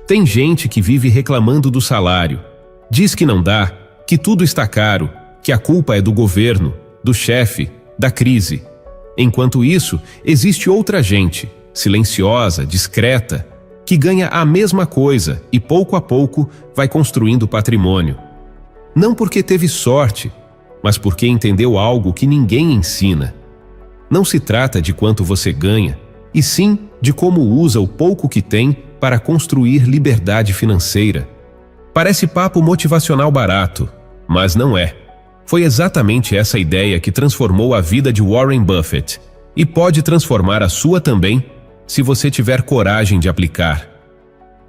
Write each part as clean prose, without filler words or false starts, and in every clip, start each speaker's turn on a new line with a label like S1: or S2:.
S1: Tem gente que vive reclamando do salário. Diz que não dá, que tudo está caro, que a culpa é do governo, do chefe, da crise. Enquanto isso, existe outra gente, silenciosa, discreta, que ganha a mesma coisa e pouco a pouco vai construindo patrimônio. Não porque teve sorte, mas porque entendeu algo que ninguém ensina. Não se trata de quanto você ganha, e sim de como usa o pouco que tem para construir liberdade financeira. Parece papo motivacional barato, mas não é. Foi exatamente essa ideia que transformou a vida de Warren Buffett e pode transformar a sua também, se você tiver coragem de aplicar.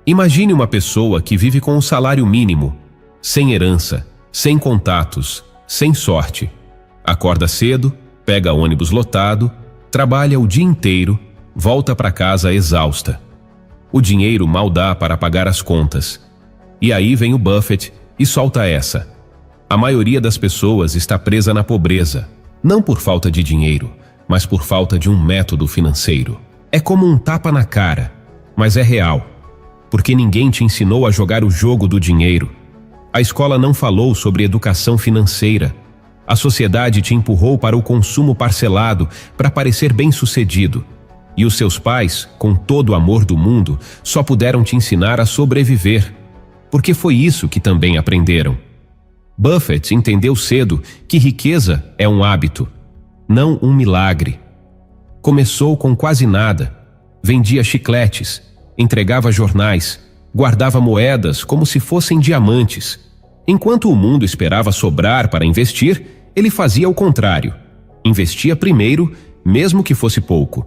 S1: Imagine uma pessoa que vive com um salário mínimo, sem herança, sem contatos, sem sorte. Acorda cedo, pega ônibus lotado, trabalha o dia inteiro, volta para casa exausta. O dinheiro mal dá para pagar as contas. E aí vem o Buffett e solta essa. A maioria das pessoas está presa na pobreza, não por falta de dinheiro, mas por falta de um método financeiro. É como um tapa na cara, mas é real, porque ninguém te ensinou a jogar o jogo do dinheiro. A escola não falou sobre educação financeira. A sociedade te empurrou para o consumo parcelado para parecer bem-sucedido. E os seus pais, com todo o amor do mundo, só puderam te ensinar a sobreviver, porque foi isso que também aprenderam. Buffett entendeu cedo que riqueza é um hábito, não um milagre. Começou com quase nada, vendia chicletes, entregava jornais, guardava moedas como se fossem diamantes. Enquanto o mundo esperava sobrar para investir, ele fazia o contrário. Investia primeiro, mesmo que fosse pouco.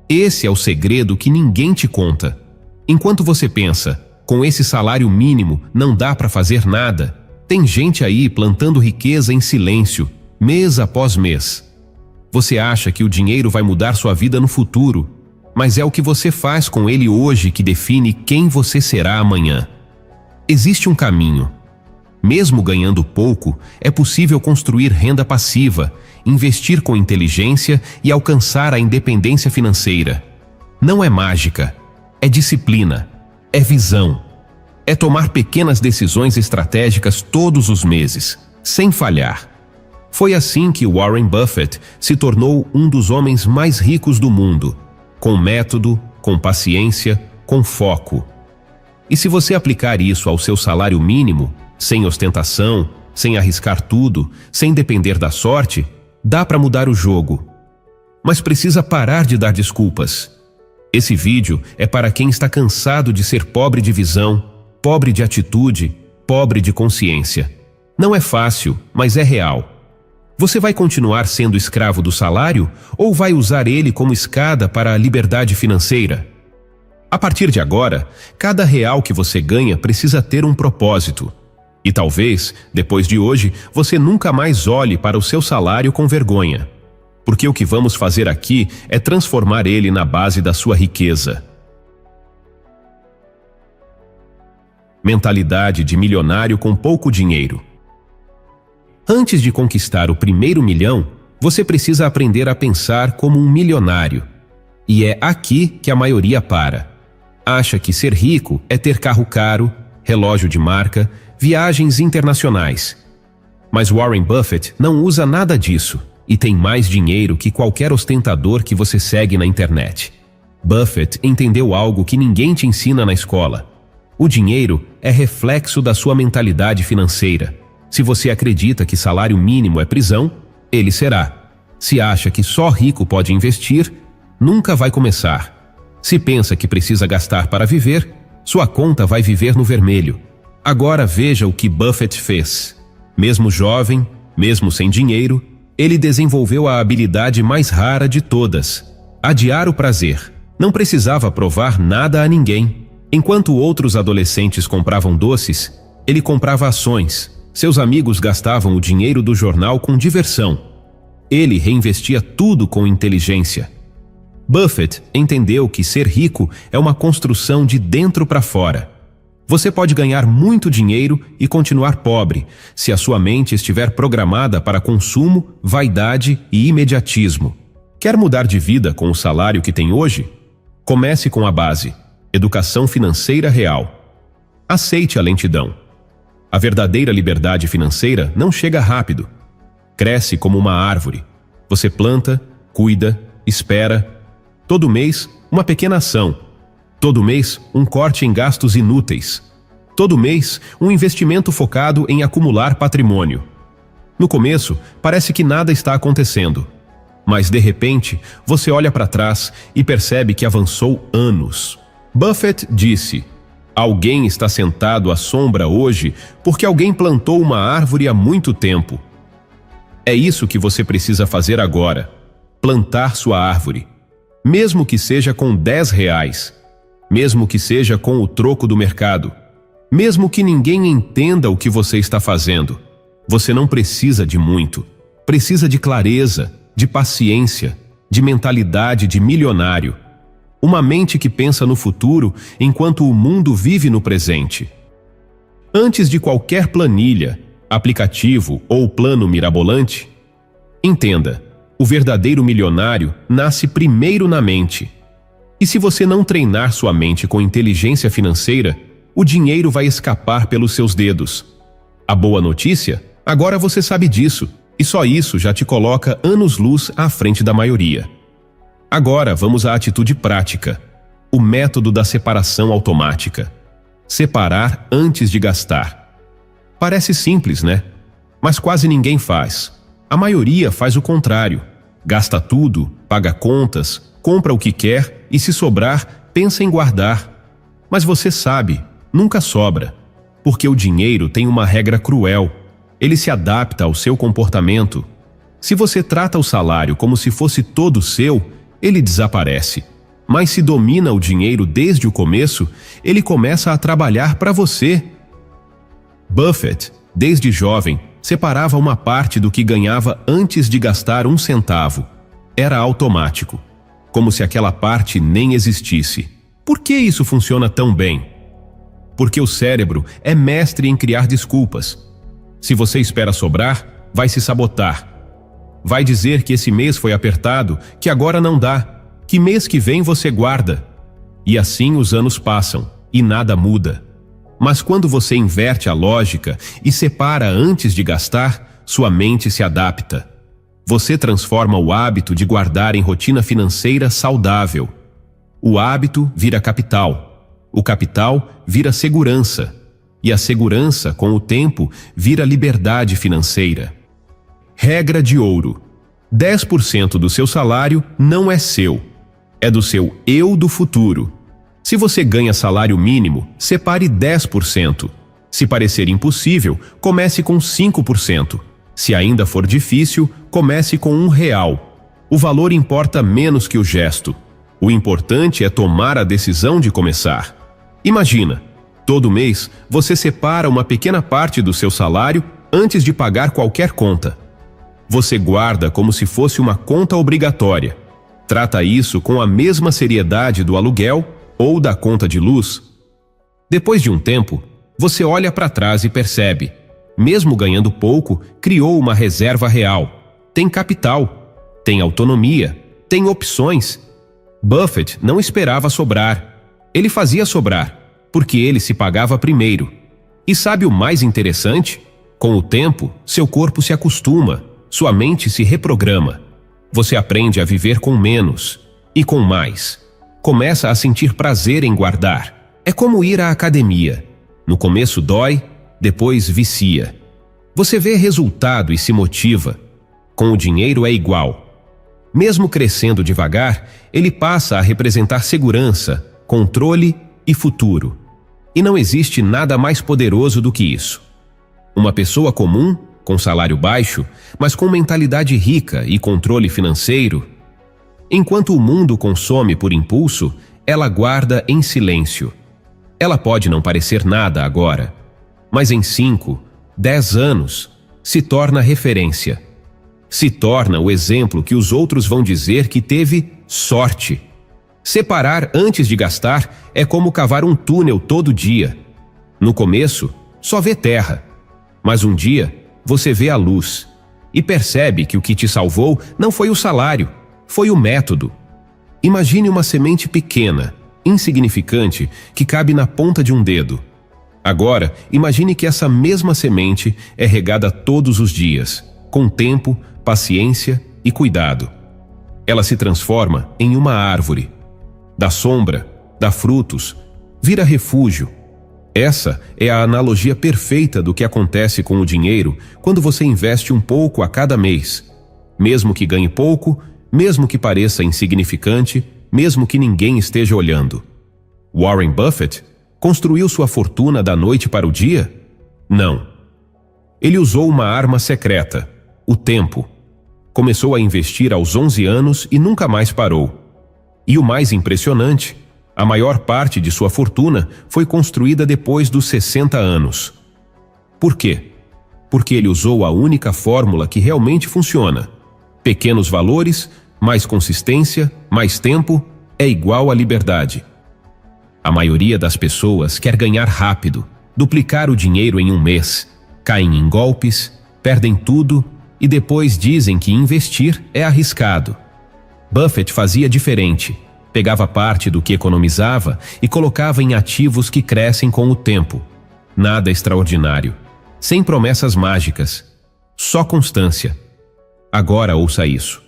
S1: Esse é o segredo que ninguém te conta. Enquanto você pensa, com esse salário mínimo não dá para fazer nada, tem gente aí plantando riqueza em silêncio, mês após mês. Você acha que o dinheiro vai mudar sua vida no futuro, mas é o que você faz com ele hoje que define quem você será amanhã. Existe um caminho. Mesmo ganhando pouco, é possível construir renda passiva, investir com inteligência e alcançar a independência financeira. Não é mágica, é disciplina, é visão. É tomar pequenas decisões estratégicas todos os meses, sem falhar. Foi assim que Warren Buffett se tornou um dos homens mais ricos do mundo, com método, com paciência, com foco. E se você aplicar isso ao seu salário mínimo, sem ostentação, sem arriscar tudo, sem depender da sorte, dá para mudar o jogo. Mas precisa parar de dar desculpas. Esse vídeo é para quem está cansado de ser pobre de visão, pobre de atitude, pobre de consciência. Não é fácil, mas é real. Você vai continuar sendo escravo do salário ou vai usar ele como escada para a liberdade financeira? A partir de agora, cada real que você ganha precisa ter um propósito. E talvez, depois de hoje, você nunca mais olhe para o seu salário com vergonha. Porque o que vamos fazer aqui é transformar ele na base da sua riqueza. Mentalidade de milionário com pouco dinheiro. Antes de conquistar o primeiro milhão, você precisa aprender a pensar como um milionário. E é aqui que a maioria para. Acha que ser rico é ter carro caro, relógio de marca, viagens internacionais. Mas Warren Buffett não usa nada disso e tem mais dinheiro que qualquer ostentador que você segue na internet. Buffett entendeu algo que ninguém te ensina na escola. O dinheiro é reflexo da sua mentalidade financeira. Se você acredita que salário mínimo é prisão, ele será. Se acha que só rico pode investir, nunca vai começar. Se pensa que precisa gastar para viver, sua conta vai viver no vermelho. Agora veja o que Buffett fez. Mesmo jovem, mesmo sem dinheiro, ele desenvolveu a habilidade mais rara de todas: adiar o prazer. Não precisava provar nada a ninguém. Enquanto outros adolescentes compravam doces, ele comprava ações. Seus amigos gastavam o dinheiro do jornal com diversão. Ele reinvestia tudo com inteligência. Buffett entendeu que ser rico é uma construção de dentro para fora. Você pode ganhar muito dinheiro e continuar pobre, se a sua mente estiver programada para consumo, vaidade e imediatismo. Quer mudar de vida com o salário que tem hoje? Comece com a base: educação financeira real. Aceite a lentidão. A verdadeira liberdade financeira não chega rápido. Cresce como uma árvore. Você planta, cuida, espera. Todo mês, uma pequena ação. Todo mês, um corte em gastos inúteis. Todo mês, um investimento focado em acumular patrimônio. No começo, parece que nada está acontecendo. Mas, de repente, você olha para trás e percebe que avançou anos. Buffett disse: alguém está sentado à sombra hoje porque alguém plantou uma árvore há muito tempo. É isso que você precisa fazer agora: plantar sua árvore. Mesmo que seja com R$ 10, mesmo que seja com o troco do mercado, mesmo que ninguém entenda o que você está fazendo. Você não precisa de muito. Precisa de clareza, de paciência, de mentalidade de milionário. Uma mente que pensa no futuro enquanto o mundo vive no presente. Antes de qualquer planilha, aplicativo ou plano mirabolante, entenda, o verdadeiro milionário nasce primeiro na mente. E se você não treinar sua mente com inteligência financeira, o dinheiro vai escapar pelos seus dedos. A boa notícia? Agora você sabe disso, e só isso já te coloca anos-luz à frente da maioria. Agora vamos à atitude prática, o método da separação automática. Separar antes de gastar. Parece simples, né? Mas quase ninguém faz. A maioria faz o contrário. Gasta tudo, paga contas, compra o que quer e, se sobrar, pensa em guardar. Mas você sabe, nunca sobra, porque o dinheiro tem uma regra cruel. Ele se adapta ao seu comportamento. Se você trata o salário como se fosse todo seu, ele desaparece. Mas se domina o dinheiro desde o começo, ele começa a trabalhar para você. Buffett, desde jovem, separava uma parte do que ganhava antes de gastar um centavo. Era automático, como se aquela parte nem existisse. Por que isso funciona tão bem? Porque o cérebro é mestre em criar desculpas. Se você espera sobrar, vai se sabotar. Vai dizer que esse mês foi apertado, que agora não dá, que mês que vem você guarda. E assim os anos passam, e nada muda. Mas quando você inverte a lógica e separa antes de gastar, sua mente se adapta. Você transforma o hábito de guardar em rotina financeira saudável. O hábito vira capital. O capital vira segurança. E a segurança, com o tempo, vira liberdade financeira. Regra de ouro: 10% do seu salário não é seu. É do seu eu do futuro. Se você ganha salário mínimo, separe 10%. Se parecer impossível, comece com 5%. Se ainda for difícil, comece com R$ 1. O valor importa menos que o gesto. O importante é tomar a decisão de começar. Imagina, todo mês você separa uma pequena parte do seu salário antes de pagar qualquer conta. Você guarda como se fosse uma conta obrigatória. Trata isso com a mesma seriedade do aluguel ou da conta de luz. Depois de um tempo, você olha para trás e percebe, mesmo ganhando pouco, criou uma reserva real. Tem capital, tem autonomia, tem opções. Buffett não esperava sobrar. Ele fazia sobrar, porque ele se pagava primeiro. E sabe o mais interessante? Com o tempo, seu corpo se acostuma, sua mente se reprograma. Você aprende a viver com menos e com mais. Começa a sentir prazer em guardar. É como ir à academia. No começo dói, depois vicia. Você vê resultado e se motiva. Com o dinheiro é igual. Mesmo crescendo devagar, ele passa a representar segurança, controle e futuro. E não existe nada mais poderoso do que isso. Uma pessoa comum, com salário baixo, mas com mentalidade rica e controle financeiro. Enquanto o mundo consome por impulso, ela guarda em silêncio. Ela pode não parecer nada agora, mas em 5, 10 anos, se torna referência. Se torna o exemplo que os outros vão dizer que teve sorte. Separar antes de gastar é como cavar um túnel todo dia. No começo, só vê terra, mas um dia você vê a luz e percebe que o que te salvou não foi o salário, foi o método. Imagine uma semente pequena, insignificante, que cabe na ponta de um dedo. Agora, imagine que essa mesma semente é regada todos os dias, com tempo, paciência e cuidado. Ela se transforma em uma árvore. Dá sombra, dá frutos, vira refúgio. Essa é a analogia perfeita do que acontece com o dinheiro quando você investe um pouco a cada mês. Mesmo que ganhe pouco, mesmo que pareça insignificante, mesmo que ninguém esteja olhando. Warren Buffett construiu sua fortuna da noite para o dia? Não. Ele usou uma arma secreta, o tempo. Começou a investir aos 11 anos e nunca mais parou. E o mais impressionante, a maior parte de sua fortuna foi construída depois dos 60 anos. Por quê? Porque ele usou a única fórmula que realmente funciona. Pequenos valores, mais consistência, mais tempo, é igual a liberdade. A maioria das pessoas quer ganhar rápido, duplicar o dinheiro em um mês, caem em golpes, perdem tudo e depois dizem que investir é arriscado. Buffett fazia diferente. Pegava parte do que economizava e colocava em ativos que crescem com o tempo. Nada extraordinário. Sem promessas mágicas. Só constância. Agora ouça isso.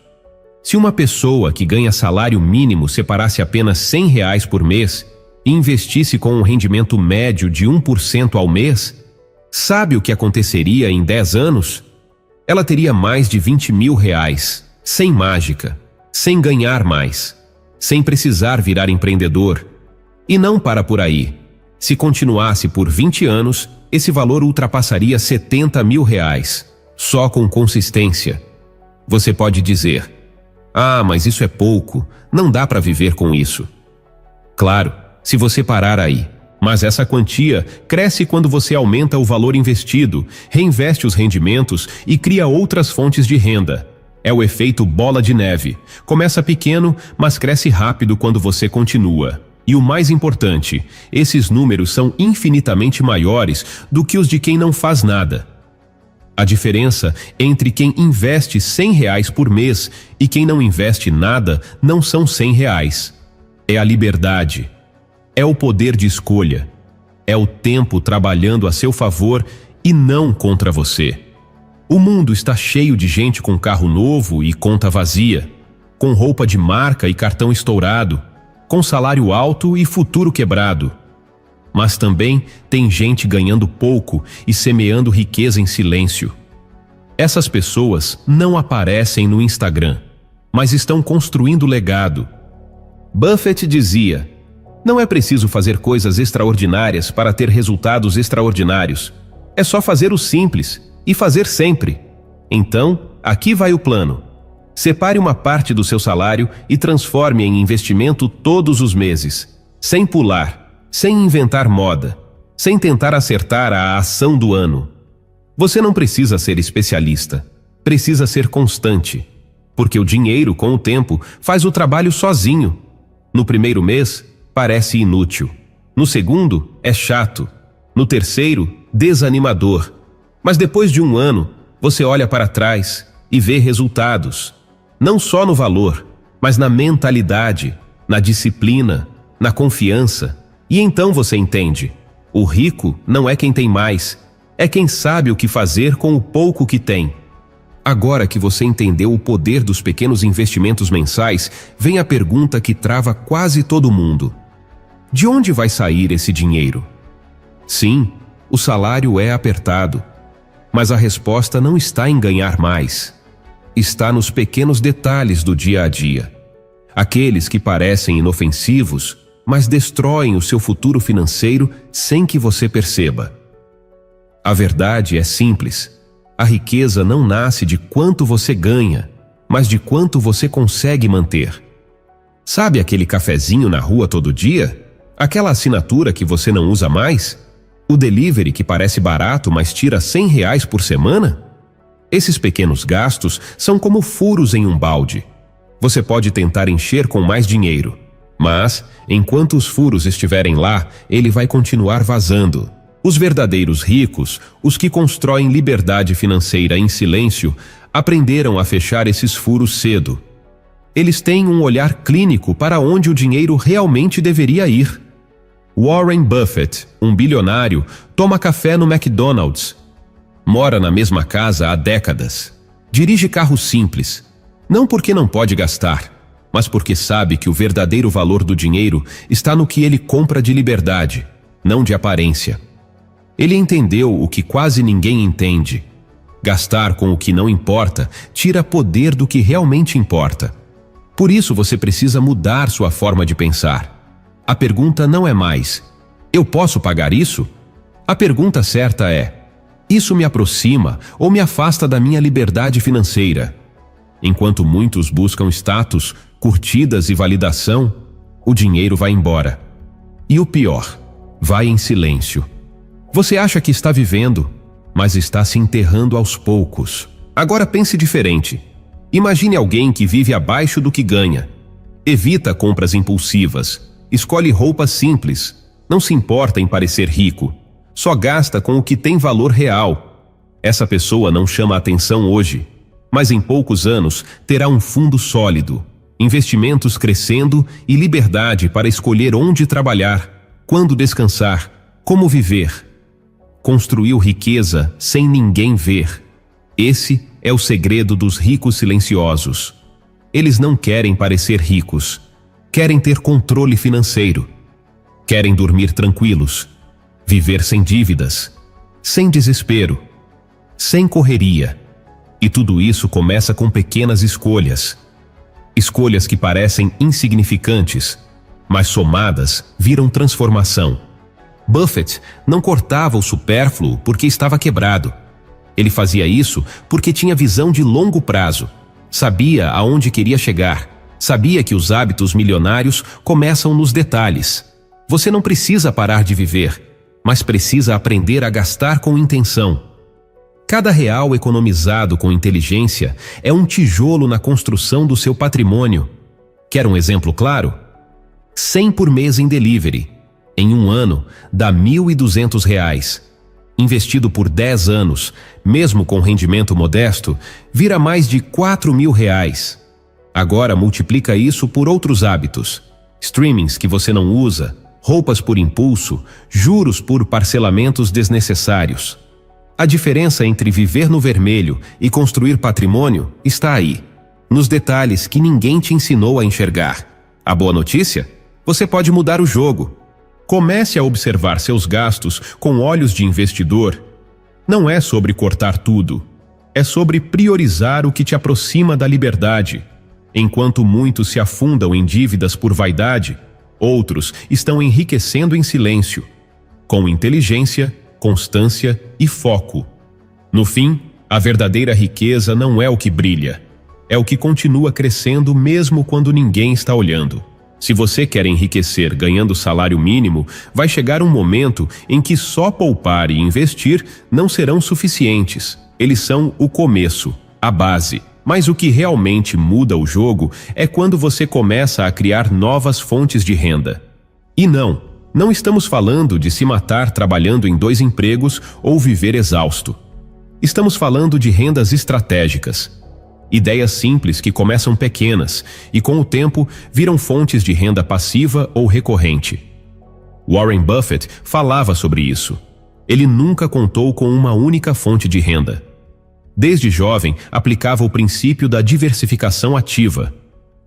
S1: Se uma pessoa que ganha salário mínimo separasse apenas R$ 100 por mês e investisse com um rendimento médio de 1% ao mês, sabe o que aconteceria em 10 anos? Ela teria mais de R$ 20.000, sem mágica, sem ganhar mais, sem precisar virar empreendedor. E não para por aí. Se continuasse por 20 anos, esse valor ultrapassaria R$ 70.000, só com consistência. Você pode dizer: "Ah, mas isso é pouco, não dá para viver com isso." Claro, se você parar aí. Mas essa quantia cresce quando você aumenta o valor investido, reinveste os rendimentos e cria outras fontes de renda. É o efeito bola de neve. Começa pequeno, mas cresce rápido quando você continua. E o mais importante, esses números são infinitamente maiores do que os de quem não faz nada. A diferença entre quem investe R$ 100 por mês e quem não investe nada não são R$ 100. É a liberdade. É o poder de escolha. É o tempo trabalhando a seu favor e não contra você. O mundo está cheio de gente com carro novo e conta vazia, com roupa de marca e cartão estourado, com salário alto e futuro quebrado. Mas também tem gente ganhando pouco e semeando riqueza em silêncio. Essas pessoas não aparecem no Instagram, mas estão construindo legado. Buffett dizia: "Não é preciso fazer coisas extraordinárias para ter resultados extraordinários. É só fazer o simples e fazer sempre." Então, aqui vai o plano. Separe uma parte do seu salário e transforme em investimento todos os meses, sem pular, sem inventar moda, sem tentar acertar a ação do ano. Você não precisa ser especialista, precisa ser constante, porque o dinheiro, com o tempo, faz o trabalho sozinho. No primeiro mês, parece inútil. No segundo, é chato. No terceiro, desanimador. Mas depois de um ano, você olha para trás e vê resultados. Não só no valor, mas na mentalidade, na disciplina, na confiança. E então você entende: o rico não é quem tem mais, é quem sabe o que fazer com o pouco que tem. Agora que você entendeu o poder dos pequenos investimentos mensais, vem a pergunta que trava quase todo mundo: de onde vai sair esse dinheiro? Sim, o salário é apertado, mas a resposta não está em ganhar mais. Está nos pequenos detalhes do dia a dia. Aqueles que parecem inofensivos, mas destroem o seu futuro financeiro sem que você perceba. A verdade é simples. A riqueza não nasce de quanto você ganha, mas de quanto você consegue manter. Sabe aquele cafezinho na rua todo dia? Aquela assinatura que você não usa mais? O delivery que parece barato, mas tira R$ 100 por semana? Esses pequenos gastos são como furos em um balde. Você pode tentar encher com mais dinheiro, mas, enquanto os furos estiverem lá, ele vai continuar vazando. Os verdadeiros ricos, os que constroem liberdade financeira em silêncio, aprenderam a fechar esses furos cedo. Eles têm um olhar clínico para onde o dinheiro realmente deveria ir. Warren Buffett, um bilionário, toma café no McDonald's. Mora na mesma casa há décadas. Dirige carro simples. Não porque não pode gastar, mas porque sabe que o verdadeiro valor do dinheiro está no que ele compra de liberdade, não de aparência. Ele entendeu o que quase ninguém entende. Gastar com o que não importa tira poder do que realmente importa. Por isso você precisa mudar sua forma de pensar. A pergunta não é mais: eu posso pagar isso? A pergunta certa é: isso me aproxima ou me afasta da minha liberdade financeira? Enquanto muitos buscam status, curtidas e validação, o dinheiro vai embora. E o pior, vai em silêncio. Você acha que está vivendo, mas está se enterrando aos poucos. Agora pense diferente. Imagine alguém que vive abaixo do que ganha. Evita compras impulsivas. Escolhe roupas simples. Não se importa em parecer rico. Só gasta com o que tem valor real. Essa pessoa não chama atenção hoje, mas em poucos anos terá um fundo sólido, investimentos crescendo e liberdade para escolher onde trabalhar, quando descansar, como viver. Construiu riqueza sem ninguém ver. Esse é o segredo dos ricos silenciosos. Eles não querem parecer ricos. Querem ter controle financeiro. Querem dormir tranquilos. Viver sem dívidas. Sem desespero. Sem correria. E tudo isso começa com pequenas escolhas. Escolhas que parecem insignificantes, mas somadas viram transformação. Buffett não cortava o supérfluo porque estava quebrado. Ele fazia isso porque tinha visão de longo prazo. Sabia aonde queria chegar. Sabia que os hábitos milionários começam nos detalhes. Você não precisa parar de viver, mas precisa aprender a gastar com intenção. Cada real economizado com inteligência é um tijolo na construção do seu patrimônio. Quer um exemplo claro? 100 por mês em delivery. Em um ano, dá R$1.200. Investido por 10 anos, mesmo com rendimento modesto, vira mais de R$4.000. Agora multiplica isso por outros hábitos. Streamings que você não usa, roupas por impulso, juros por parcelamentos desnecessários. A diferença entre viver no vermelho e construir patrimônio está aí, nos detalhes que ninguém te ensinou a enxergar. A boa notícia? Você pode mudar o jogo. Comece a observar seus gastos com olhos de investidor. Não é sobre cortar tudo. É sobre priorizar o que te aproxima da liberdade. Enquanto muitos se afundam em dívidas por vaidade, outros estão enriquecendo em silêncio, com inteligência, constância e foco. No fim, a verdadeira riqueza não é o que brilha, é o que continua crescendo mesmo quando ninguém está olhando. Se você quer enriquecer ganhando salário mínimo, vai chegar um momento em que só poupar e investir não serão suficientes. Eles são o começo, a base. Mas o que realmente muda o jogo é quando você começa a criar novas fontes de renda. E não estamos falando de se matar trabalhando em 2 empregos ou viver exausto. Estamos falando de rendas estratégicas. Ideias simples que começam pequenas e, com o tempo, viram fontes de renda passiva ou recorrente. Warren Buffett falava sobre isso. Ele nunca contou com uma única fonte de renda. Desde jovem, aplicava o princípio da diversificação ativa.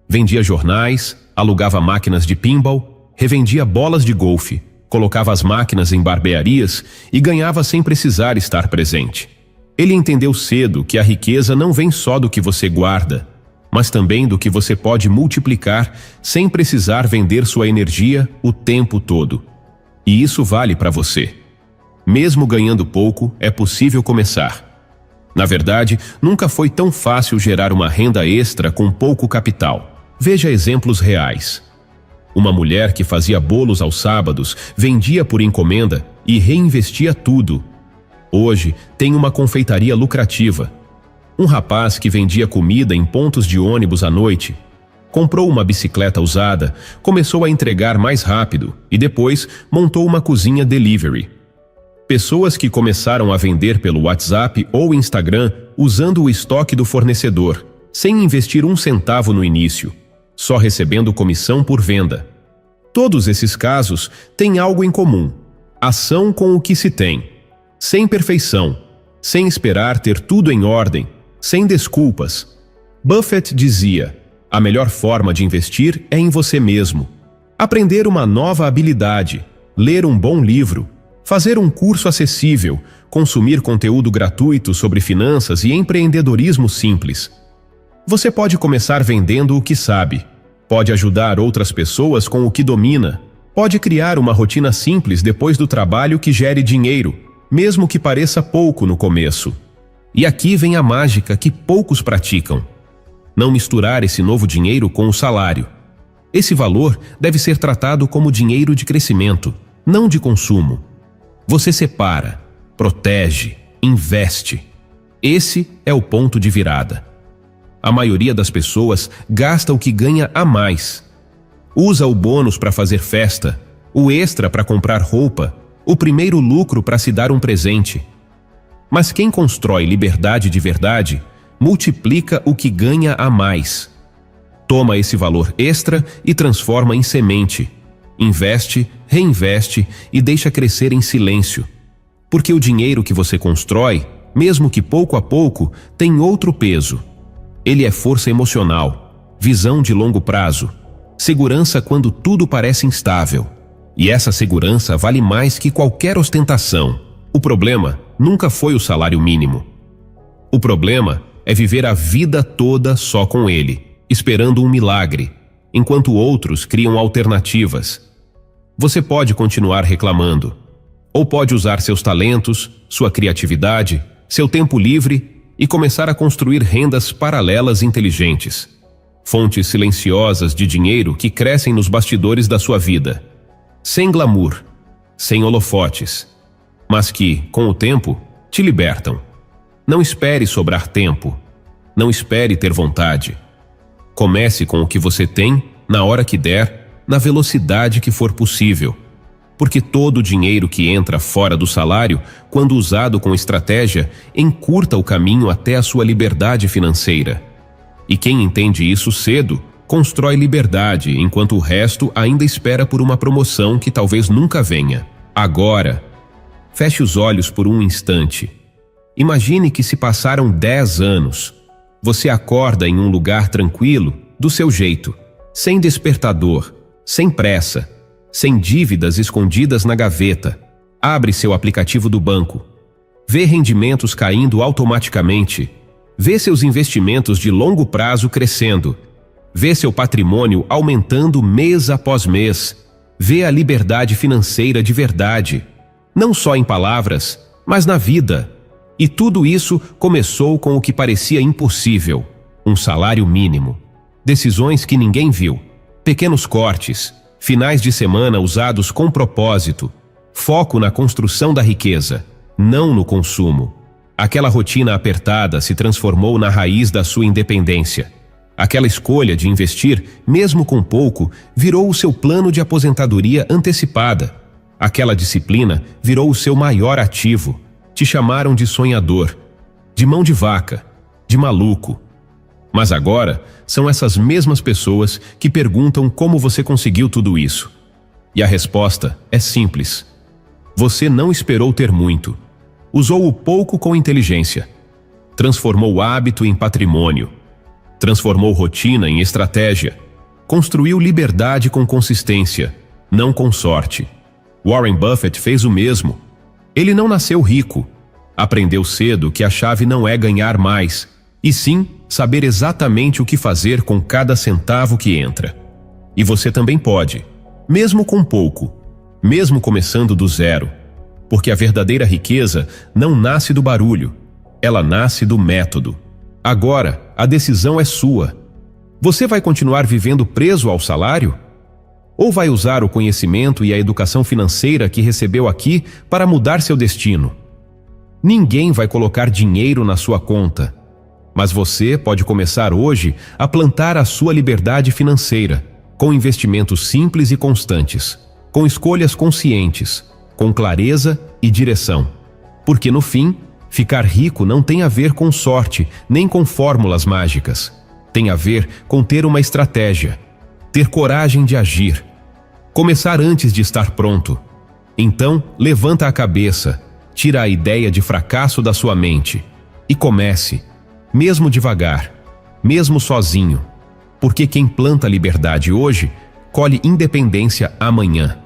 S1: Vendia jornais, alugava máquinas de pinball, revendia bolas de golfe, colocava as máquinas em barbearias e ganhava sem precisar estar presente. Ele entendeu cedo que a riqueza não vem só do que você guarda, mas também do que você pode multiplicar sem precisar vender sua energia o tempo todo. E isso vale para você. Mesmo ganhando pouco, é possível começar. Na verdade, nunca foi tão fácil gerar uma renda extra com pouco capital. Veja exemplos reais. Uma mulher que fazia bolos aos sábados, vendia por encomenda e reinvestia tudo. Hoje, tem uma confeitaria lucrativa. Um rapaz que vendia comida em pontos de ônibus à noite. Comprou uma bicicleta usada, começou a entregar mais rápido e depois montou uma cozinha delivery. Pessoas que começaram a vender pelo WhatsApp ou Instagram usando o estoque do fornecedor, sem investir 1 centavo no início, só recebendo comissão por venda. Todos esses casos têm algo em comum: ação com o que se tem, sem perfeição, sem esperar ter tudo em ordem, sem desculpas. Buffett dizia: a melhor forma de investir é em você mesmo. Aprender uma nova habilidade, ler um bom livro, fazer um curso acessível, consumir conteúdo gratuito sobre finanças e empreendedorismo simples. Você pode começar vendendo o que sabe, pode ajudar outras pessoas com o que domina, pode criar uma rotina simples depois do trabalho que gere dinheiro, mesmo que pareça pouco no começo. E aqui vem a mágica que poucos praticam: não misturar esse novo dinheiro com o salário. Esse valor deve ser tratado como dinheiro de crescimento, não de consumo. Você separa, protege, investe. Esse é o ponto de virada. A maioria das pessoas gasta o que ganha a mais. Usa o bônus para fazer festa, o extra para comprar roupa, o primeiro lucro para se dar um presente. Mas quem constrói liberdade de verdade, multiplica o que ganha a mais. Toma esse valor extra e transforma em semente. Investe, reinveste e deixa crescer em silêncio. Porque o dinheiro que você constrói, mesmo que pouco a pouco, tem outro peso. Ele é força emocional, visão de longo prazo, segurança quando tudo parece instável. E essa segurança vale mais que qualquer ostentação. O problema nunca foi o salário mínimo. O problema é viver a vida toda só com ele, esperando um milagre, enquanto outros criam alternativas. Você pode continuar reclamando, ou pode usar seus talentos, sua criatividade, seu tempo livre e começar a construir rendas paralelas inteligentes. Fontes silenciosas de dinheiro que crescem nos bastidores da sua vida. Sem glamour, sem holofotes, mas que, com o tempo, te libertam. Não espere sobrar tempo. Não espere ter vontade. Comece com o que você tem, na hora que der, na velocidade que for possível. Porque todo o dinheiro que entra fora do salário, quando usado com estratégia, encurta o caminho até a sua liberdade financeira. E quem entende isso cedo, constrói liberdade, enquanto o resto ainda espera por uma promoção que talvez nunca venha. Agora, feche os olhos por um instante. Imagine que se passaram 10 anos. Você acorda em um lugar tranquilo, do seu jeito, sem despertador, sem pressa, sem dívidas escondidas na gaveta. Abre seu aplicativo do banco. Vê rendimentos caindo automaticamente. Vê seus investimentos de longo prazo crescendo. Vê seu patrimônio aumentando mês após mês. Vê a liberdade financeira de verdade. Não só em palavras, mas na vida. E tudo isso começou com o que parecia impossível: um salário mínimo. Decisões que ninguém viu. Pequenos cortes. Finais de semana usados com propósito. Foco na construção da riqueza, não no consumo. Aquela rotina apertada se transformou na raiz da sua independência. Aquela escolha de investir, mesmo com pouco, virou o seu plano de aposentadoria antecipada. Aquela disciplina virou o seu maior ativo. Te chamaram de sonhador, de mão de vaca, de maluco. Mas agora são essas mesmas pessoas que perguntam como você conseguiu tudo isso. E a resposta é simples. Você não esperou ter muito. Usou o pouco com inteligência. Transformou o hábito em patrimônio. Transformou rotina em estratégia. Construiu liberdade com consistência, não com sorte. Warren Buffett fez o mesmo. Ele não nasceu rico. Aprendeu cedo que a chave não é ganhar mais, e sim saber exatamente o que fazer com cada centavo que entra. E você também pode, mesmo com pouco, mesmo começando do zero. Porque a verdadeira riqueza não nasce do barulho, ela nasce do método. Agora, a decisão é sua. Você vai continuar vivendo preso ao salário? Ou vai usar o conhecimento e a educação financeira que recebeu aqui para mudar seu destino? Ninguém vai colocar dinheiro na sua conta, mas você pode começar hoje a plantar a sua liberdade financeira, com investimentos simples e constantes, com escolhas conscientes, com clareza e direção. Porque no fim, ficar rico não tem a ver com sorte, nem com fórmulas mágicas. Tem a ver com ter uma estratégia, ter coragem de agir. Começar antes de estar pronto. Então, levanta a cabeça, tira a ideia de fracasso da sua mente e comece, mesmo devagar, mesmo sozinho, porque quem planta liberdade hoje, colhe independência amanhã.